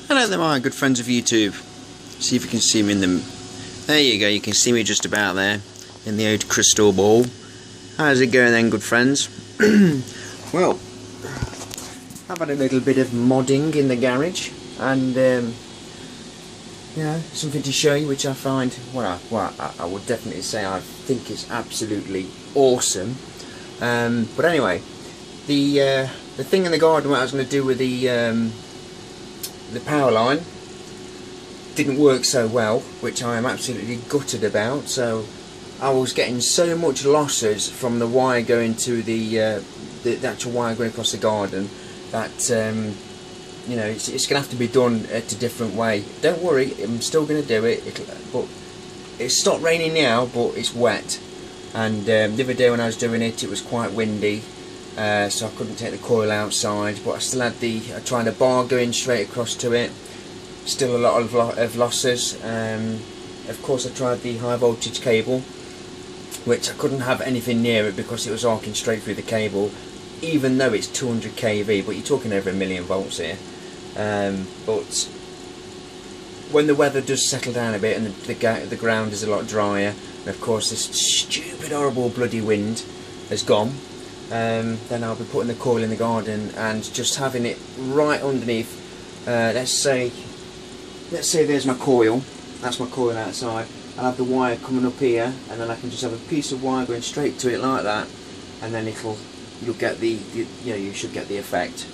Hello there, my good friends of YouTube. See if you can see me in the... There you go, you can see me just about there in the old crystal ball. How's it going then, good friends? Well, I've had a little bit of modding in the garage, and you know, something to show you which I find, well, I would definitely say I think it's absolutely awesome. But anyway, the thing in the garden what I was going to do with the power line didn't work so well, which I am absolutely gutted about. So I was getting so much losses from the wire going to the actual wire going across the garden that you know, it's going to have to be done a different way. Don't worry, I'm still going to do it. But it's stopped raining now, but it's wet. And the other day when I was doing it, it was quite windy, so I couldn't take the coil outside. But I still had I tried a bar going straight across to it. Still a lot of losses. Of course, I tried the high voltage cable, which I couldn't have anything near it because it was arcing straight through the cable, even though it's 200 kV. But you're talking over 1,000,000 volts here. But when the weather does settle down a bit and the ground is a lot drier, and of course this stupid horrible bloody wind has gone, then I'll be putting the coil in the garden and just having it right underneath. Let's say there's my coil. That's my coil outside. I'll have the wire coming up here, and then I can just have a piece of wire going straight to it like that, and then you'll get you know, you should get the effect.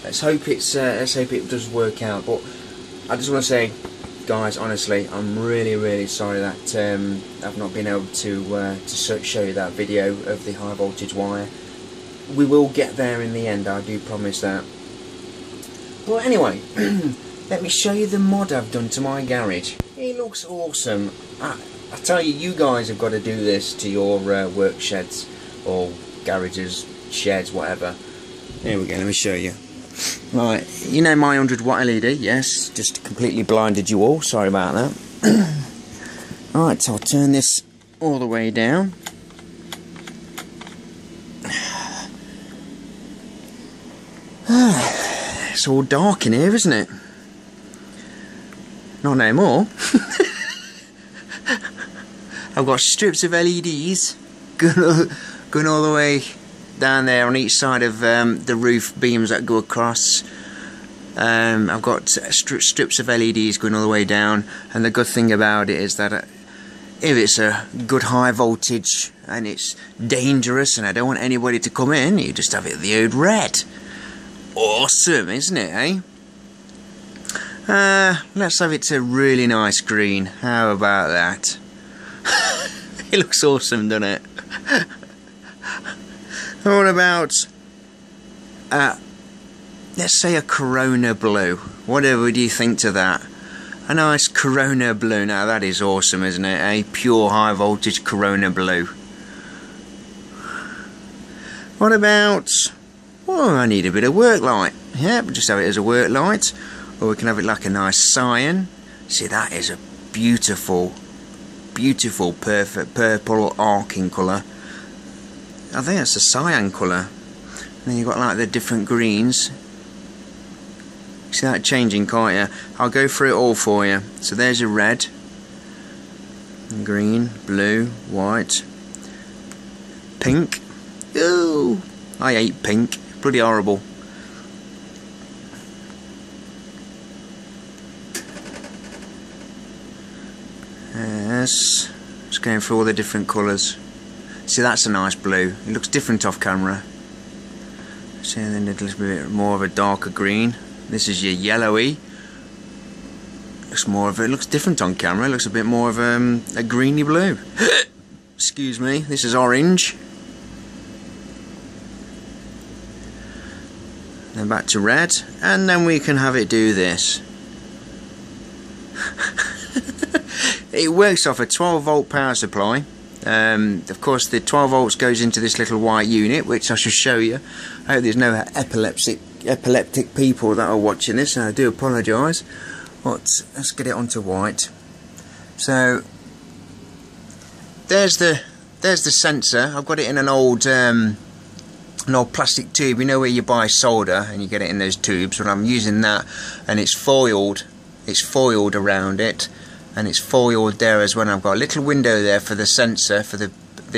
Let's hope it does work out. But I just want to say, guys, honestly, I'm really sorry that I've not been able to show you that video of the high voltage wire. We will get there in the end, I do promise that. But anyway, let me show you the mod I've done to my garage. It looks awesome. I tell you, you guys have got to do this to your work sheds or garages, sheds, whatever. Here we go, let me show you. Right, you know my 100-watt LED, yes, just completely blinded you all, sorry about that. Right, so I'll turn this all the way down. It's all dark in here, isn't it? Not no more. I've got strips of LEDs going all the way down there on each side of the roof beams that go across. I've got strips of LEDs going all the way down, and the good thing about it is that if it's a good high voltage and it's dangerous and I don't want anybody to come in, you just have it the old red. Awesome, isn't it, eh? Let's have it to really nice green. How about that? It looks awesome, doesn't it? What about let's say a Corona blue? Whatever do you think to that? A nice Corona blue. Now that is awesome, isn't it? A pure high voltage Corona blue. What about, oh, I need a bit of work light. Yeah, but just have it as a work light, or we can have it like a nice cyan. See, that is a beautiful, perfect purple arcing colour. I think it's a cyan colour. And then you've got like the different greens. See that changing, can't you? I'll go through it all for you. So there's a red, green, blue, white, pink. Ooh, I hate pink. Bloody horrible. Yes, just going through all the different colours. See, that's a nice blue. It looks different off camera. See, then a little bit more of a darker green. This is your yellowy. Looks more of it. Looks different on camera. It looks a bit more of a greeny blue. Excuse me. This is orange. Then back to red, and then we can have it do this. It works off a 12-volt power supply. Of course, the 12 volts goes into this little white unit, which I shall show you. I hope there's no epileptic people that are watching this, and I do apologise. But let's get it onto white. So there's the sensor. I've got it in an old an old plastic tube, you know where you buy solder and you get it in those tubes. Well, I'm using that, and it's foiled around it, and it's foiled there as well. I've got a little window there for the sensor, for the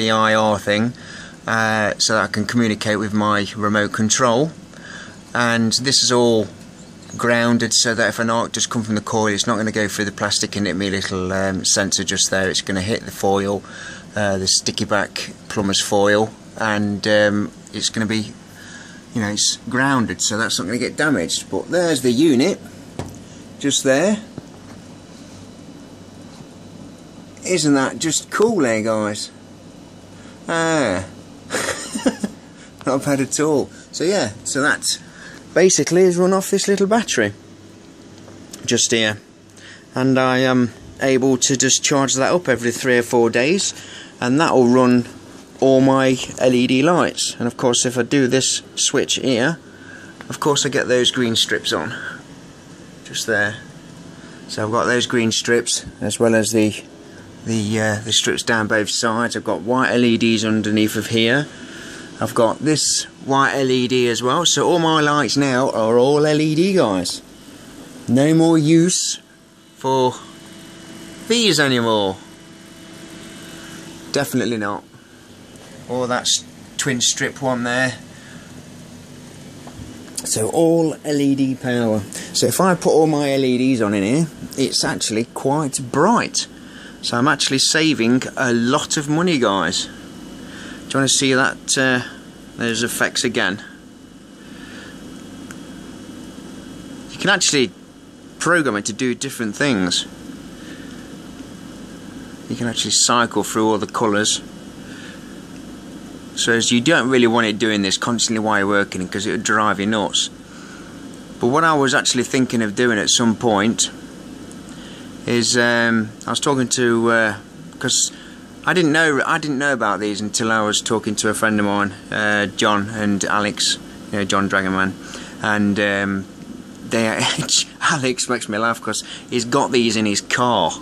IR thing, so that I can communicate with my remote control. And this is all grounded so that if an arc does come from the coil, it's not going to go through the plastic and hit me little sensor just there. It's going to hit the foil, the sticky back plumber's foil, and it's going to be, you know, it's grounded, so that's not going to get damaged. But there's the unit just there. Isn't that just cool there, guys? Not bad at all. So yeah, so that's basically is run off this little battery just here, and I am able to just charge that up every 3 or 4 days, and that will run all my LED lights. And of course, if I do this switch here, of course I get those green strips on just there. So I've got those green strips as well as the strips down both sides. I've got white LEDs underneath of here. I've got this white LED as well. So all my lights now are all LED, guys. No more use for these anymore. Definitely not. Or that's twin strip one there. So all LED power. So if I put all my LEDs on in here, it's actually quite bright. So I'm actually saving a lot of money, guys. Do you want to see that? Those effects again. You can actually program it to do different things. You can actually cycle through all the colours. So as you don't really want it doing this constantly while you're working, because it would drive you nuts. But what I was actually thinking of doing at some point is I was talking to because I didn't know about these until I was talking to a friend of mine, John and Alex, you know, John Dragonman, and Alex makes me laugh because he's got these in his car.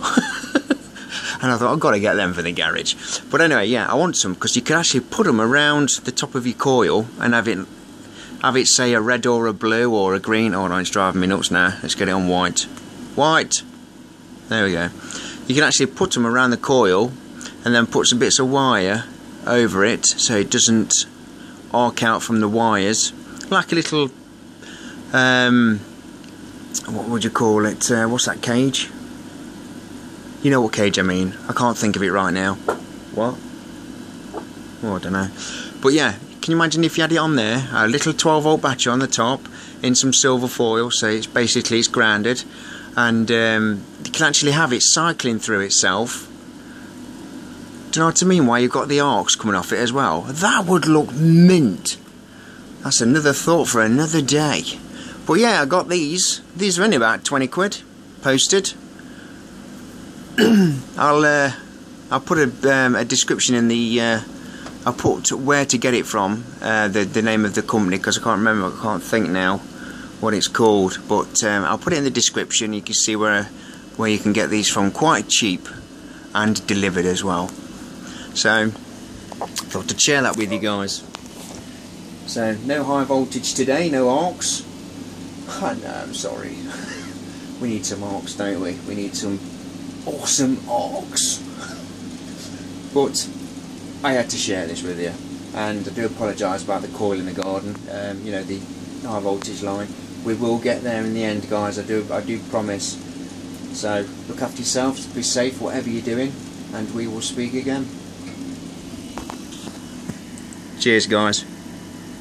And I thought, I've got to get them for the garage. But anyway, yeah, I want some, because you can actually put them around the top of your coil and have it say a red or a blue or a green. Oh no, it's driving me nuts now. Let's get it on white. White! There we go. You can actually put them around the coil and then put some bits of wire over it so it doesn't arc out from the wires. Like a little, what would you call it? What's that cage? You know what cage I mean. I can't think of it right now. What? Oh, I don't know. But yeah, can you imagine if you had it on there, a little 12-volt battery on the top in some silver foil, so it's basically grounded, and you can actually have it cycling through itself. Do you know what I mean? Why you've got the arcs coming off it as well. That would look mint. That's another thought for another day. But yeah, I got these. These are only about 20 quid posted. I'll put a description in the. I'll put where to get it from, the name of the company, because I can't remember. I can't think now what it's called. But I'll put it in the description. You can see where you can get these from, quite cheap and delivered as well. So I thought to share that with you guys. So no high voltage today, no arcs. Oh, no, I'm sorry. We need some arcs, don't we? We need some awesome arcs. But I had to share this with you, and I do apologise about the coil in the garden. You know, the high voltage line. We will get there in the end, guys. I do promise. So look after yourselves, be safe whatever you're doing, and we will speak again. Cheers, guys.